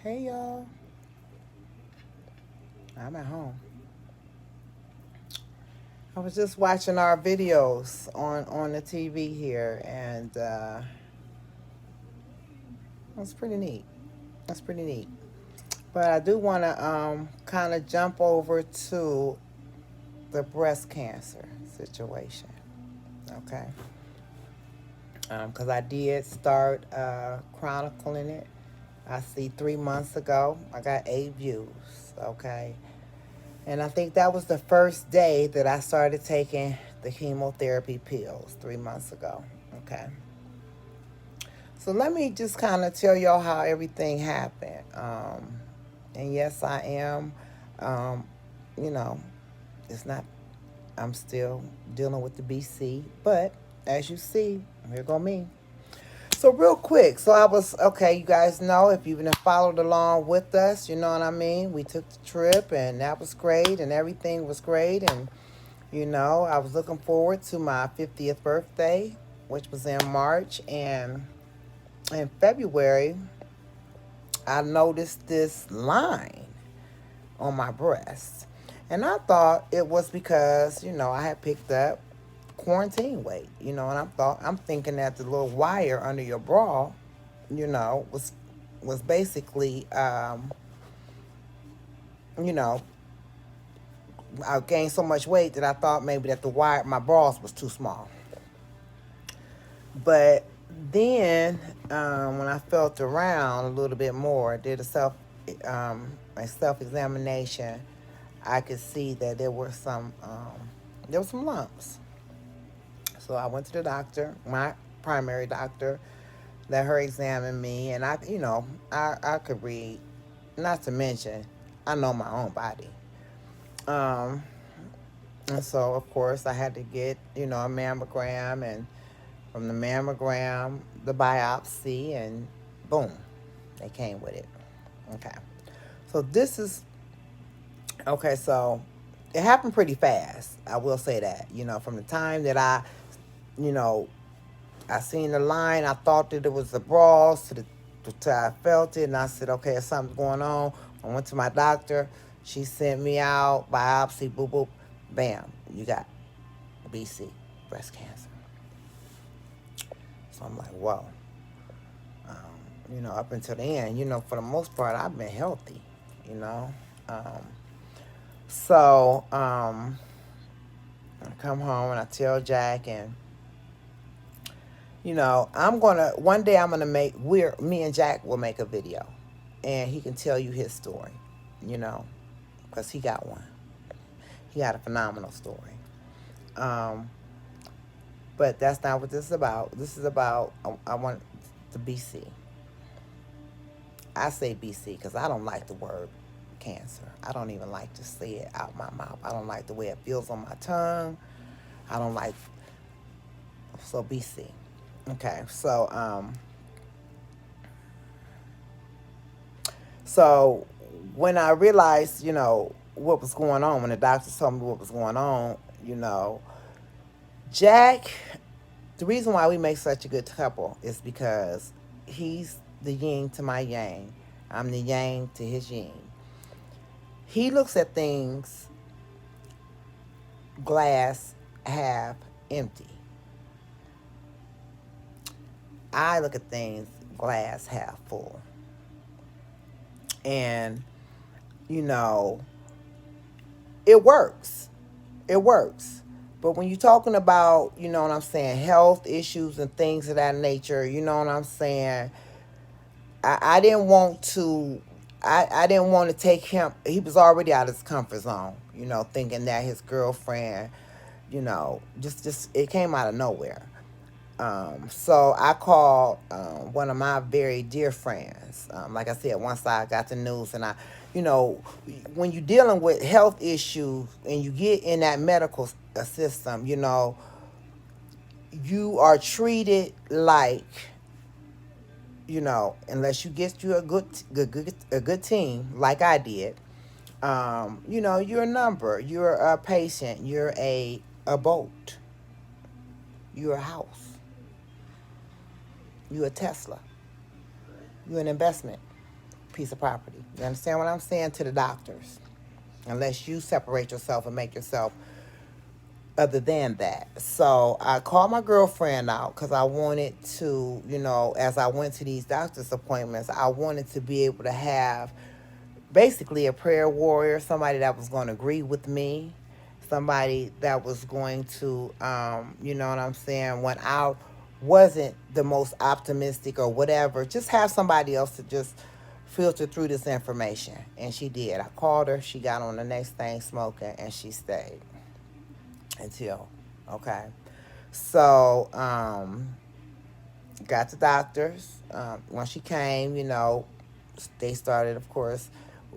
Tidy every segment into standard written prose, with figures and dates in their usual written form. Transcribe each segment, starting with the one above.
Hey y'all, I'm at home. I was just watching our videos on the TV here, and it's pretty neat. That's pretty neat. But I do want to kind of jump over to the breast cancer situation, okay? Because I did start chronicling it. I see 3 months ago I got 8 views, okay? And I think that was the first day that I started taking the chemotherapy pills 3 months ago. Okay. So let me just kind of tell y'all how everything happened. And yes, I am, um, you know, it's not, I'm still dealing with the BC, but as you see, here go me. So real quick, so I was okay. You guys know if you've been followed along with us, you know what I mean. We took the trip, and that was great, and everything was great, and I was looking forward to my 50th birthday, which was in March, and in February, I noticed this line on my breast, and I thought it was because I had picked up quarantine weight, and I'm thinking that the little wire under your bra, was basically, you know, I gained so much weight that I thought maybe that the wire, my bras was too small. But then, when I felt around a little bit more, did a self examination, I could see that there were some lumps. So I went to the doctor, my primary doctor, let her examine me, and I could read. Not to mention, I know my own body. Um, and so of course I had to get a mammogram, and from the mammogram, the biopsy, and boom, they came with it. Okay. So this is okay. So it happened pretty fast. I will say that. From the time that you know, I seen the line, I thought that it was the bras to I felt it, and I said, okay, something's going on. I went to my doctor. She sent me out biopsy. Boop boop, bam, you got BC, breast cancer. So I'm like, whoa. Up until the end, for the most part, I've been healthy, you know. Um, so I come home and I tell Jack, and one day I'm gonna me and Jack will make a video, and he can tell you his story, you know, because he got one. He got a phenomenal story. Um, but that's not what this is about. This is about I want the BC. I say BC because I don't like the word cancer. I don't even like to say it out my mouth. I don't like the way it feels on my tongue. I don't like so BC. Okay, so when I realized, what was going on, when the doctors told me what was going on, Jack, the reason why we make such a good couple is because he's the yin to my yang. I'm the yang to his yin. He looks at things glass half empty. I look at things glass half full. And, you know, it works. It works. But when you're talking about, what I'm saying, health issues and things of that nature, you know what I'm saying, I didn't want to I didn't want to take him. He was already out of his comfort zone, thinking that his girlfriend, just it came out of nowhere. So I called one of my very dear friends. Like I said, once I got the news, and you know, when you're dealing with health issues and you get in that medical system, you are treated like, unless you get you a good team like I did. You're a number, you're a patient, you're a boat, you're a house, you're a Tesla, you're an investment. piece of property. You understand what I'm saying? To the doctors. Unless you separate yourself and make yourself other than that. So I called my girlfriend out because I wanted to, as I went to these doctor's appointments, I wanted to be able to have basically a prayer warrior, somebody that was going to agree with me, somebody that was going to, you know what I'm saying, when I wasn't the most optimistic or whatever, just have somebody else to just filter through this information. And she did. I called her, she got on the next thing smoking, and she stayed until, okay. So, got the doctors. When she came, they started, of course,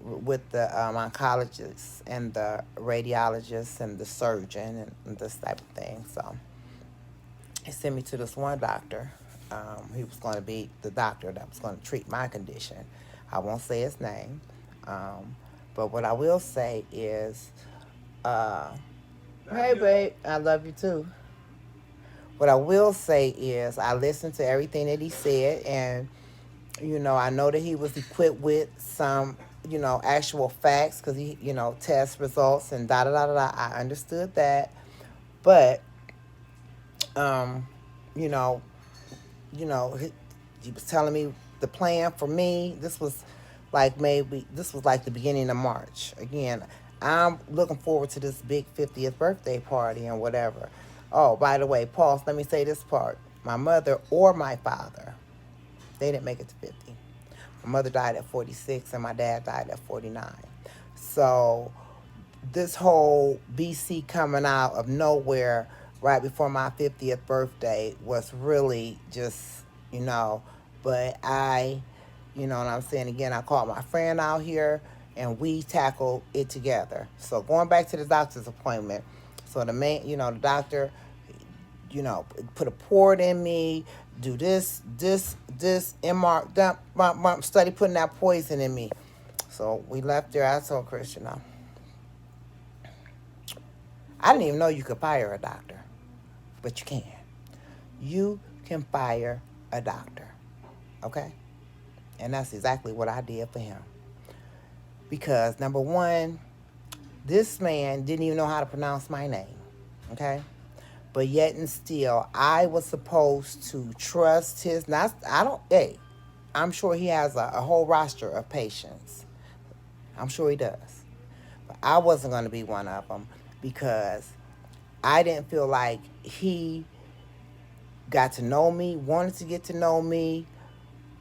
with the oncologists and the radiologists and the surgeon and this type of thing. So he sent me to this one doctor. He was going to be the doctor that was going to treat my condition. I won't say his name. But what I will say is, hey, babe, I love you too. What I will say is I listened to everything that he said, and I know that he was equipped with some, actual facts because he, test results and da da da da. I understood that, but, um, you know, he was telling me the plan for me. This was like the beginning of March. Again, I'm looking forward to this big 50th birthday party and whatever. Oh, by the way, pause. Let me say this part. My mother or my father, they didn't make it to 50. My mother died at 46 and my dad died at 49. So this whole BC coming out of nowhere right before my 50th birthday was really just, but you know what I'm saying? Again, I called my friend out here and we tackled it together. So going back to the doctor's appointment, so the doctor, put a port in me, do this, MR, study putting that poison in me. So we left there. I told Christian, I didn't even know you could fire a doctor, but you can. You can fire a doctor, okay? And that's exactly what I did for him. Because, number one, this man didn't even know how to pronounce my name, okay? But yet and still, I was supposed to trust his, I'm sure he has a whole roster of patients. I'm sure he does. But I wasn't going to be one of them because I didn't feel like he got to know me, wanted to get to know me,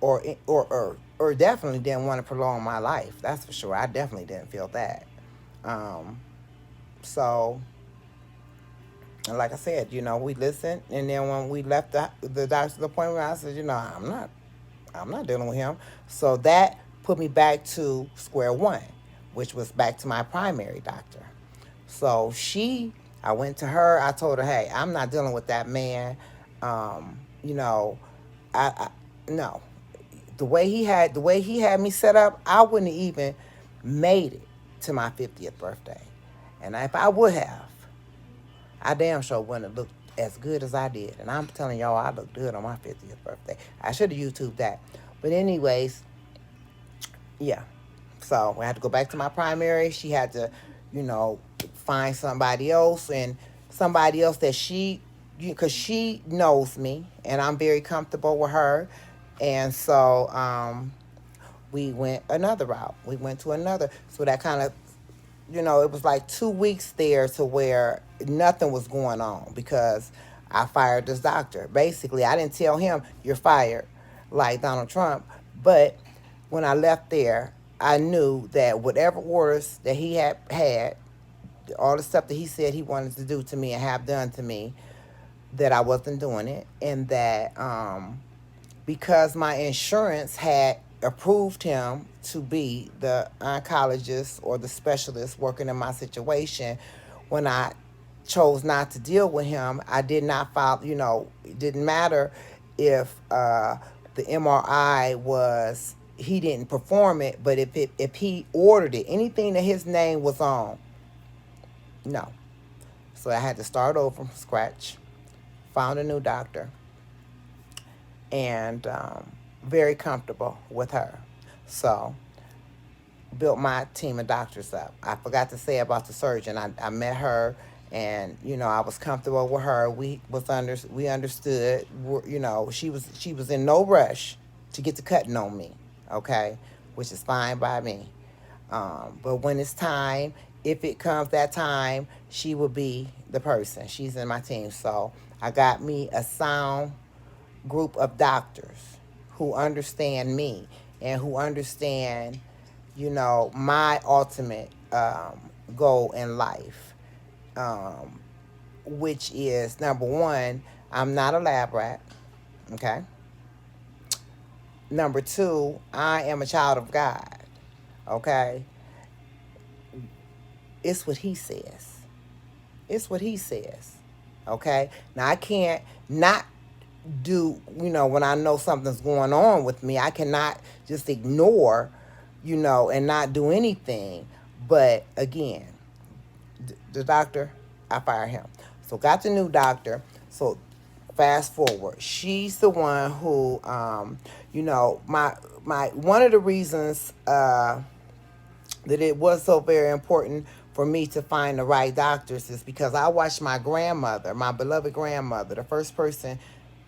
or definitely didn't want to prolong my life. That's for sure. I definitely didn't feel that. So, like I said, we listened, and then when we left the doctor's appointment, I said, I'm not dealing with him. So that put me back to square one, which was back to my primary doctor. So I went to her. I told her, hey, I'm not dealing with that man. No. The way he had me set up, I wouldn't have even made it to my 50th birthday. And if I would have, I damn sure wouldn't have looked as good as I did. And I'm telling y'all, I looked good on my 50th birthday. I should have YouTubed that. But anyways, yeah. So I had to go back to my primary. She had to, find somebody else, and somebody else that because she knows me and I'm very comfortable with her. And so we went another route. We went to another. So that kind of, it was like 2 weeks there to where nothing was going on because I fired this doctor. Basically, I didn't tell him, you're fired, like Donald Trump. But when I left there, I knew that whatever orders that he had, all the stuff that he said he wanted to do to me and have done to me, that I wasn't doing it. And that because my insurance had approved him to be the oncologist or the specialist working in my situation, when I chose not to deal with him, I did not file, it didn't matter if the MRI was, he didn't perform it, but if he ordered it, anything that his name was on, no. So I had to start over from scratch, found a new doctor, and very comfortable with her. So built my team of doctors up. I forgot to say about the surgeon. I met her, and I was comfortable with her. We understood. She was in no rush to get to cutting on me. Okay, which is fine by me. But when it's time, if it comes that time, she will be the person. She's in my team. So I got me a sound group of doctors who understand me and who understand, my ultimate goal in life, um, which is number one, I'm not a lab rat. Okay. Number two, I am a child of God. Okay. It's what he says. It's what he says. Okay. Now I can't not do, when I know something's going on with me, I cannot just ignore, and not do anything. But again, the doctor, I fire him. So got the new doctor. So fast forward, she's the one who, my one of the reasons that it was so very important for me to find the right doctors is because I watched my grandmother, my beloved grandmother, the first person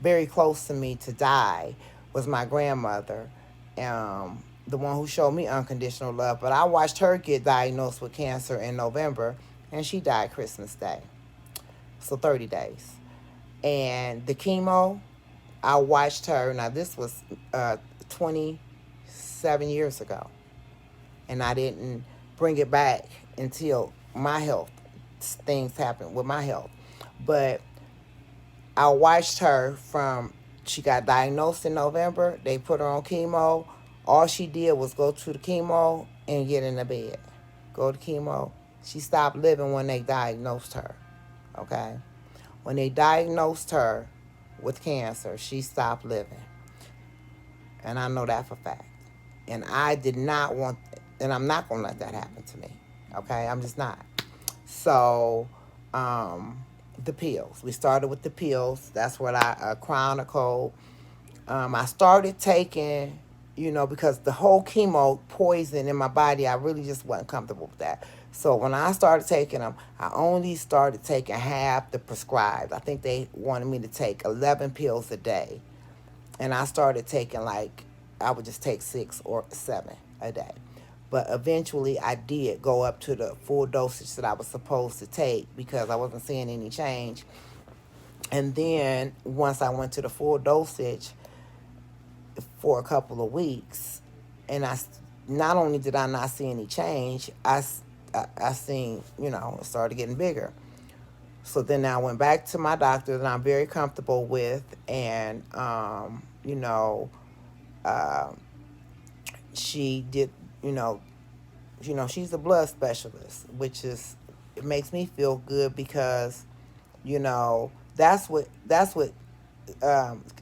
very close to me to die was my grandmother, the one who showed me unconditional love. But I watched her get diagnosed with cancer in November, and she died Christmas Day. So 30 days. And the chemo, I watched her. Now, this was 27 years ago. And I didn't bring it back until my health, things happened with my health. But I watched her from, she got diagnosed in November. They put her on chemo. All she did was go to the chemo and get in the bed. Go to chemo. She stopped living when they diagnosed her. Okay? When they diagnosed her with cancer, she stopped living. And I know that for a fact. And I did not want, and I'm not going to let that happen to me. Okay? I'm just not. So, the pills. We started with the pills. That's what Chronicle. I started taking, because the whole chemo poison in my body, I really just wasn't comfortable with that. So when I started taking them, I only started taking half the prescribed. I think they wanted me to take 11 pills a day. And I started taking I would just take 6 or 7 a day. But eventually I did go up to the full dosage that I was supposed to take because I wasn't seeing any change. And then once I went to the full dosage for a couple of weeks, and not only did I not see any change, I seen, it started getting bigger. So then I went back to my doctor that I'm very comfortable with, and, uh, she did, she's a blood specialist, which it makes me feel good because, that's what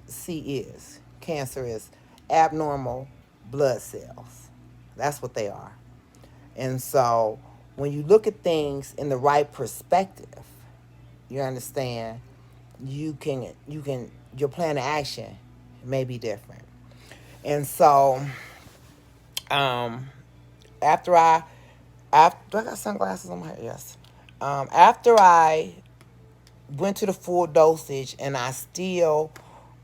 C is. Cancer is abnormal blood cells. That's what they are. And so when you look at things in the right perspective, you understand, your plan of action may be different. And so, after do I got sunglasses on my head? Yes. After I went to the full dosage and I still,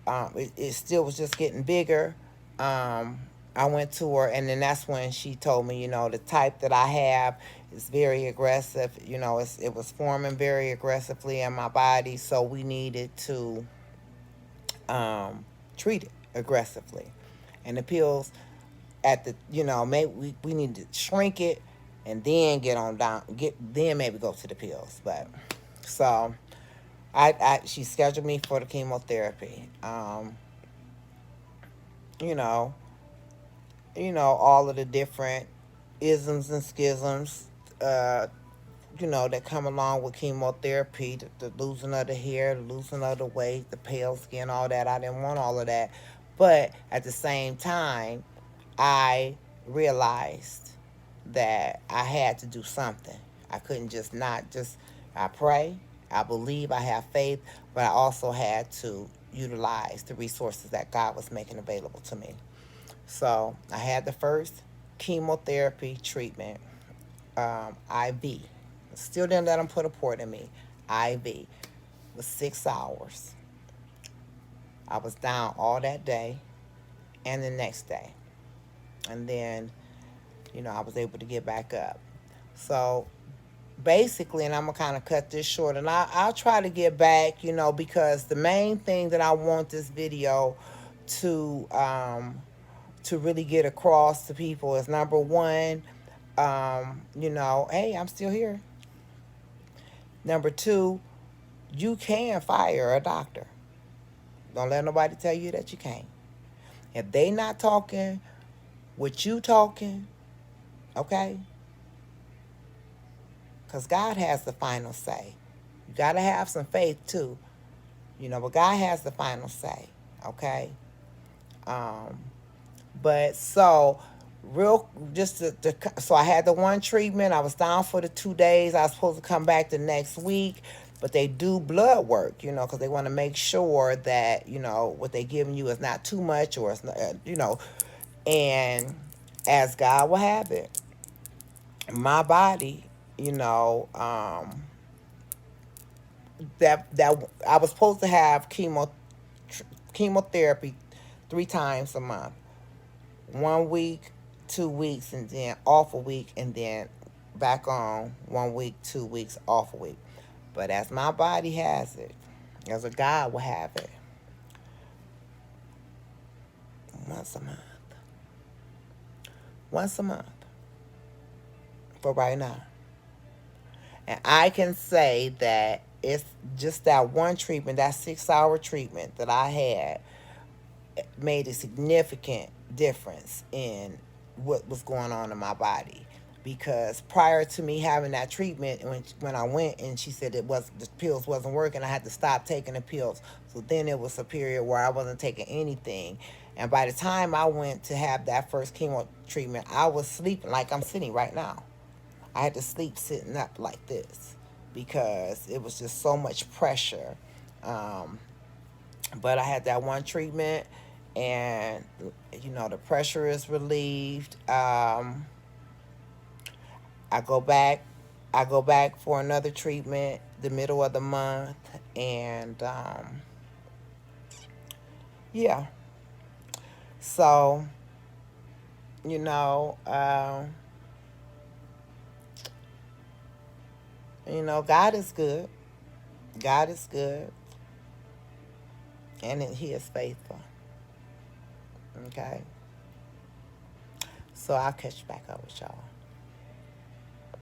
it still was just getting bigger, I went to her, and then that's when she told me, the type that I have is very aggressive. It was forming very aggressively in my body, so we needed to treat it aggressively. And the pills at the, maybe we need to shrink it and then then maybe go to the pills. But so she scheduled me for the chemotherapy. You know, all of the different isms and schisms, that come along with chemotherapy, the losing of the hair, the losing of the weight, the pale skin, all that. I didn't want all of that. But at the same time, I realized that I had to do something. I couldn't just I pray, I believe, I have faith, but I also had to utilize the resources that God was making available to me. So I had the first chemotherapy treatment, IV. Still didn't let them put a port in me. IV. It was 6 hours. I was down all that day and the next day. And then, I was able to get back up. So basically, and I'm going to kind of cut this short, and I'll try to get back, because the main thing that I want this video to really get across to people is, number one, hey, I'm still here. Number two, you can fire a doctor. Don't let nobody tell you that you can't. If they not talking with you talking, okay? Because God has the final say. You got to have some faith too. But God has the final say, okay? But so, so I had the one treatment. I was down for the 2 days. I was supposed to come back the next week. But they do blood work, because they want to make sure that, what they're giving you is not too much, or it's not, and as God will have it, my body, that I was supposed to have chemotherapy 3 times a month. 1 week, 2 weeks, and then off a week, and then back on 1 week, 2 weeks, off a week. But as my body has it, as a God will have it, once a month. Once a month. For right now. And I can say that it's just that one treatment, that 6-hour treatment that I had, made a significant difference in what was going on in my body. Because prior to me having that treatment, when I went and she said the pills wasn't working, I had to stop taking the pills. So then it was a period where I wasn't taking anything. And by the time I went to have that first chemo treatment, I was sleeping like I'm sitting right now. I had to sleep sitting up like this because it was just so much pressure. But I had that one treatment, and the pressure is relieved. I go back for another treatment the middle of the month, and yeah. So, God is good. God is good, and He is faithful. Okay. So I'll catch back up with y'all.